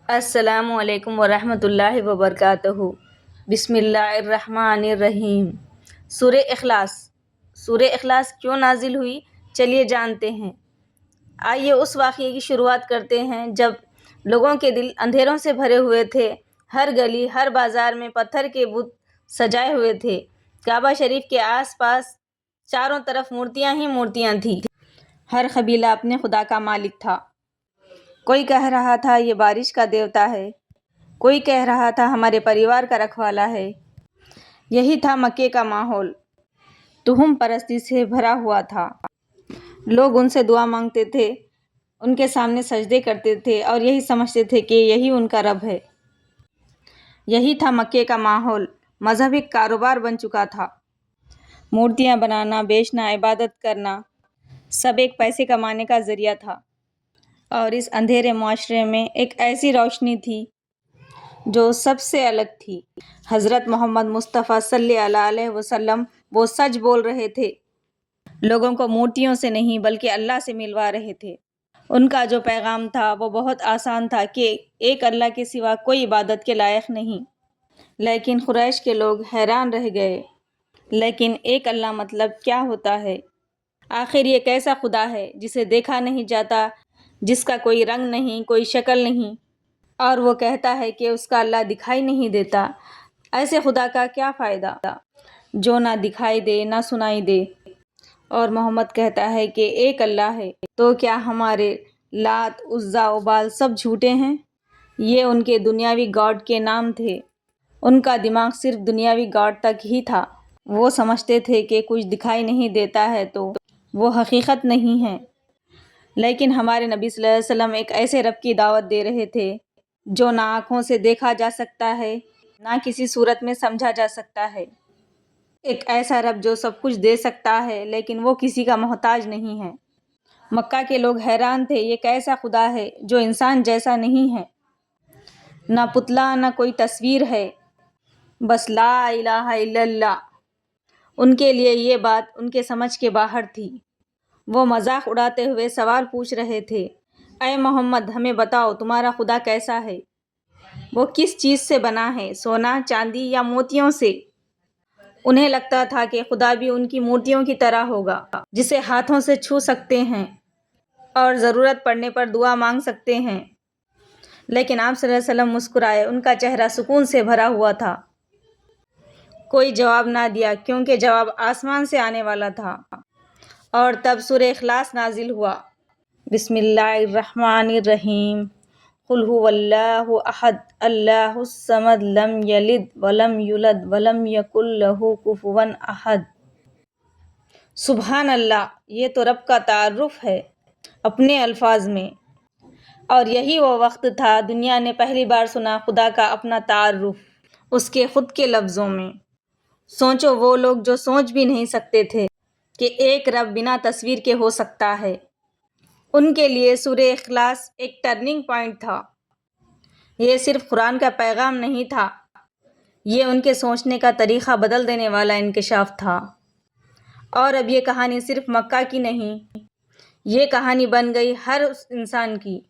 السلام علیکم ورحمۃ اللہ وبرکاتہ۔ بسم اللہ الرحمن الرحیم۔ سورہ اخلاص۔ سورہ اخلاص کیوں نازل ہوئی، چلیے جانتے ہیں۔ آئیے اس واقعے کی شروعات کرتے ہیں جب لوگوں کے دل اندھیروں سے بھرے ہوئے تھے، ہر گلی ہر بازار میں پتھر کے بت سجائے ہوئے تھے، کعبہ شریف کے آس پاس چاروں طرف مورتیاں ہی مورتیاں تھیں، ہر قبیلہ اپنے خدا کا مالک تھا۔ کوئی کہہ رہا تھا یہ بارش کا دیوتا ہے، کوئی کہہ رہا تھا ہمارے پریوار کا رکھوالا ہے۔ یہی تھا مکے کا ماحول، توہم پرستی سے بھرا ہوا تھا۔ لوگ ان سے دعا مانگتے تھے، ان کے سامنے سجدے کرتے تھے اور یہی سمجھتے تھے کہ یہی ان کا رب ہے۔ یہی تھا مکے کا ماحول، مذہب ایک کاروبار بن چکا تھا۔ مورتیاں بنانا، بیچنا، عبادت کرنا، سب ایک پیسے کمانے کا ذریعہ تھا۔ اور اس اندھیرے معاشرے میں ایک ایسی روشنی تھی جو سب سے الگ تھی۔ حضرت محمد مصطفیٰ صلی اللہ علیہ وسلم وہ سچ بول رہے تھے، لوگوں کو مورتیوں سے نہیں بلکہ اللہ سے ملوا رہے تھے۔ ان کا جو پیغام تھا وہ بہت آسان تھا کہ ایک اللہ کے سوا کوئی عبادت کے لائق نہیں۔ لیکن قریش کے لوگ حیران رہ گئے، لیکن ایک اللہ مطلب کیا ہوتا ہے؟ آخر یہ کیسا خدا ہے جسے دیکھا نہیں جاتا، جس کا کوئی رنگ نہیں، کوئی شکل نہیں، اور وہ کہتا ہے کہ اس کا اللہ دکھائی نہیں دیتا؟ ایسے خدا کا کیا فائدہ جو نہ دکھائی دے نہ سنائی دے؟ اور محمد کہتا ہے کہ ایک اللہ ہے، تو کیا ہمارے لات، عزا، ابال سب جھوٹے ہیں؟ یہ ان کے دنیاوی گاڈ کے نام تھے۔ ان کا دماغ صرف دنیاوی گاڈ تک ہی تھا۔ وہ سمجھتے تھے کہ کچھ دکھائی نہیں دیتا ہے تو وہ حقیقت نہیں ہے۔ لیکن ہمارے نبی صلی اللہ علیہ وسلم ایک ایسے رب کی دعوت دے رہے تھے جو نہ آنکھوں سے دیکھا جا سکتا ہے، نہ کسی صورت میں سمجھا جا سکتا ہے۔ ایک ایسا رب جو سب کچھ دے سکتا ہے لیکن وہ کسی کا محتاج نہیں ہے۔ مکہ کے لوگ حیران تھے، یہ کیسا خدا ہے جو انسان جیسا نہیں ہے، نہ پتلا نہ کوئی تصویر ہے، بس لا الہ الا اللہ۔ ان کے لیے یہ بات ان کے سمجھ کے باہر تھی۔ وہ مذاق اڑاتے ہوئے سوال پوچھ رہے تھے، اے محمد ہمیں بتاؤ تمہارا خدا کیسا ہے؟ وہ کس چیز سے بنا ہے، سونا، چاندی یا موتیوں سے؟ انہیں لگتا تھا کہ خدا بھی ان کی مورتیوں کی طرح ہوگا، جسے ہاتھوں سے چھو سکتے ہیں اور ضرورت پڑنے پر دعا مانگ سکتے ہیں۔ لیکن آپ صلی اللہ علیہ وسلم مسکرائے، ان کا چہرہ سکون سے بھرا ہوا تھا۔ کوئی جواب نہ دیا کیونکہ جواب آسمان سے آنے والا تھا۔ اور تب سورہ اخلاص نازل ہوا۔ بسم اللہ الرحمن الرحیم۔ قل هو اللہ احد اللہ الصمد لم یلد ولم یولد ولم یکن لہ کفوا احد۔ سبحان اللہ، یہ تو رب کا تعارف ہے اپنے الفاظ میں، اور یہی وہ وقت تھا دنیا نے پہلی بار سنا خدا کا اپنا تعارف اس کے خود کے لفظوں میں۔ سوچو، وہ لوگ جو سوچ بھی نہیں سکتے تھے کہ ایک رب بنا تصویر کے ہو سکتا ہے، ان کے لیے سورہ اخلاص ایک ٹرننگ پوائنٹ تھا۔ یہ صرف قرآن کا پیغام نہیں تھا، یہ ان کے سوچنے کا طریقہ بدل دینے والا انکشاف تھا۔ اور اب یہ کہانی صرف مکہ کی نہیں، یہ کہانی بن گئی ہر اس انسان کی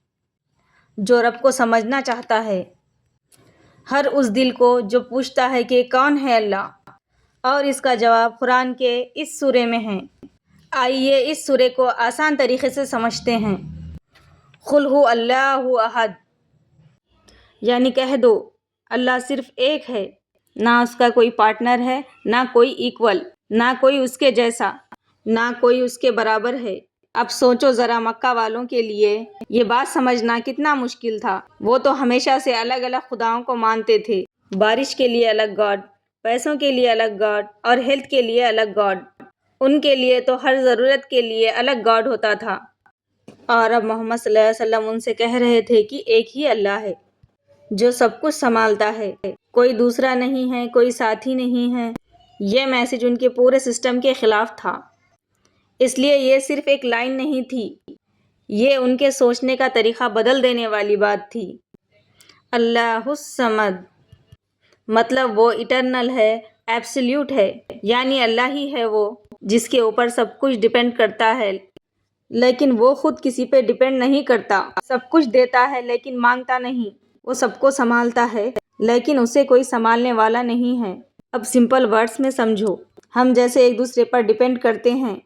جو رب کو سمجھنا چاہتا ہے، ہر اس دل کو جو پوچھتا ہے کہ کون ہے اللہ، اور اس کا جواب قرآن کے اس سورے میں ہے۔ آئیے اس سورے کو آسان طریقے سے سمجھتے ہیں۔ قل هو اللہ احد، یعنی کہہ دو اللہ صرف ایک ہے، نہ اس کا کوئی پارٹنر ہے، نہ کوئی ایکول، نہ کوئی اس کے جیسا، نہ کوئی اس کے برابر ہے۔ اب سوچو ذرا، مکہ والوں کے لیے یہ بات سمجھنا کتنا مشکل تھا۔ وہ تو ہمیشہ سے الگ الگ خداؤں کو مانتے تھے، بارش کے لیے الگ گاڈ، پیسوں کے لیے الگ گاڈ اور ہیلتھ کے لیے الگ گاڈ۔ ان کے لیے تو ہر ضرورت کے لیے الگ گاڈ ہوتا تھا۔ اور اب محمد صلی اللہ علیہ وسلم ان سے کہہ رہے تھے کہ ایک ہی اللہ ہے جو سب کچھ سنبھالتا ہے، کوئی دوسرا نہیں ہے، کوئی ساتھی نہیں ہے۔ یہ میسج ان کے پورے سسٹم کے خلاف تھا، اس لیے یہ صرف ایک لائن نہیں تھی، یہ ان کے سوچنے کا طریقہ بدل دینے والی بات تھی۔ اللہ الصمد مطلب وہ اٹرنل ہے، ایبسلیوٹ ہے، یعنی اللہ ہی ہے وہ جس کے اوپر سب کچھ ڈیپینڈ کرتا ہے، لیکن وہ خود کسی پہ ڈیپینڈ نہیں کرتا۔ سب کچھ دیتا ہے لیکن مانگتا نہیں۔ وہ سب کو سنبھالتا ہے لیکن اسے کوئی سنبھالنے والا نہیں ہے۔ اب سمپل ورڈز میں سمجھو، ہم جیسے ایک دوسرے پر ڈیپینڈ کرتے ہیں،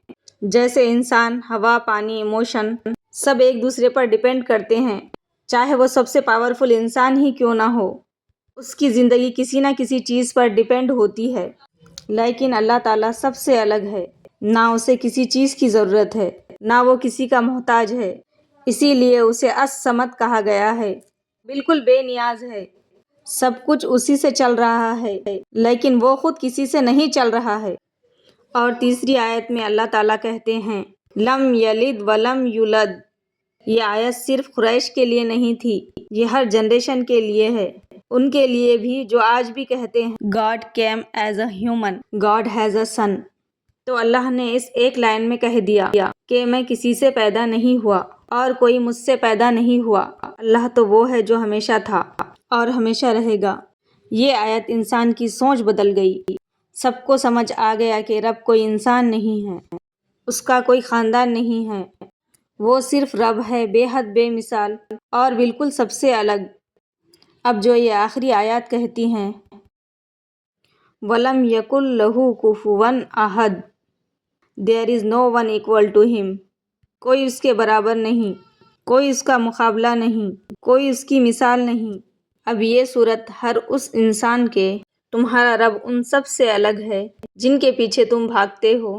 جیسے انسان، ہوا، پانی، ایموشن، سب ایک دوسرے پر ڈیپینڈ کرتے ہیں، چاہے وہ سب سے پاورفل انسان ہی کیوں نہ ہو، اس کی زندگی کسی نہ کسی چیز پر ڈیپینڈ ہوتی ہے۔ لیکن اللہ تعالیٰ سب سے الگ ہے، نہ اسے کسی چیز کی ضرورت ہے، نہ وہ کسی کا محتاج ہے، اسی لیے اسے الصمد کہا گیا ہے، بالکل بے نیاز ہے، سب کچھ اسی سے چل رہا ہے لیکن وہ خود کسی سے نہیں چل رہا ہے۔ اور تیسری آیت میں اللہ تعالیٰ کہتے ہیں لم یلد ولم یولد۔ یہ آیت صرف قریش کے لیے نہیں تھی، یہ ہر جنریشن کے لیے ہے، ان کے لیے بھی جو آج بھی کہتے ہیں God came as a human, God has a son۔ تو اللہ نے اس ایک لائن میں کہہ دیا کہ میں کسی سے پیدا نہیں ہوا اور کوئی مجھ سے پیدا نہیں ہوا، اللہ تو وہ ہے جو ہمیشہ تھا اور ہمیشہ رہے گا۔ یہ آیت انسان کی سوچ بدل گئی، سب کو سمجھ آ گیا کہ رب کوئی انسان نہیں ہے، اس کا کوئی خاندان نہیں ہے، وہ صرف رب ہے، بے حد بے مثال اور بالکل سب سے الگ۔ اب جو یہ آخری آیات کہتی ہیں وَلَمْ يَكُنْ لَهُ كُفُوًا أَحَدٌ، There is no one equal to him، کوئی اس کے برابر نہیں، کوئی اس کا مقابلہ نہیں، کوئی اس کی مثال نہیں۔ اب یہ صورت ہر اس انسان کے تمہارا رب ان سب سے الگ ہے جن کے پیچھے تم بھاگتے ہو،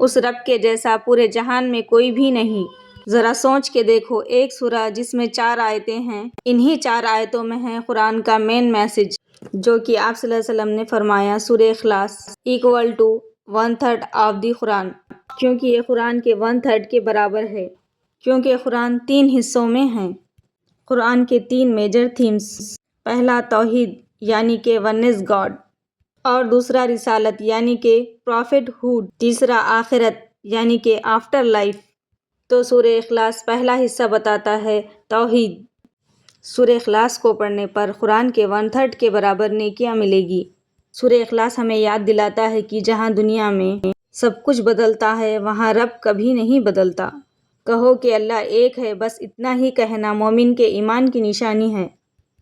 اس رب کے جیسا پورے جہان میں کوئی بھی نہیں۔ ذرا سوچ کے دیکھو، ایک سورہ جس میں 4 آیتیں ہیں، انہی 4 آیتوں میں ہے قرآن کا مین میسج، جو کہ آپ صلی اللہ علیہ وسلم نے فرمایا سورہ اخلاص equal to 1/3 آف دی قرآن، کیونکہ یہ قرآن کے 1/3 کے برابر ہے، کیونکہ قرآن 3 حصوں میں ہے۔ قرآن کے 3 میجر تھیمز، پہلا توحید یعنی کہ ونس گاڈ، اور دوسرا رسالت یعنی کہ پرافٹ ہوڈ، تیسرا آخرت یعنی کہ آفٹر لائف۔ تو سورہ اخلاص پہلا حصہ بتاتا ہے توحید۔ سورہ اخلاص کو پڑھنے پر قرآن کے 1/3 کے برابر نیکیاں ملے گی۔ سورہ اخلاص ہمیں یاد دلاتا ہے کہ جہاں دنیا میں سب کچھ بدلتا ہے وہاں رب کبھی نہیں بدلتا۔ کہو کہ اللہ ایک ہے، بس اتنا ہی کہنا مومن کے ایمان کی نشانی ہے۔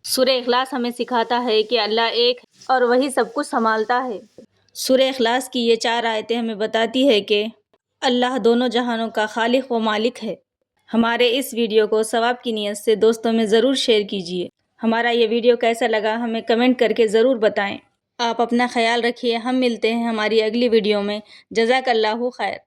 سورہ اخلاص ہمیں سکھاتا ہے کہ اللہ ایک ہے اور وہی سب کچھ سنبھالتا ہے۔ سورہ اخلاص کی یہ 4 آیتیں ہمیں بتاتی ہے کہ اللہ دونوں جہانوں کا خالق و مالک ہے۔ ہمارے اس ویڈیو کو ثواب کی نیت سے دوستوں میں ضرور شیئر کیجیے۔ ہمارا یہ ویڈیو کیسا لگا ہمیں کمنٹ کر کے ضرور بتائیں۔ آپ اپنا خیال رکھیے، ہم ملتے ہیں ہماری اگلی ویڈیو میں۔ جزاک اللہ خیر۔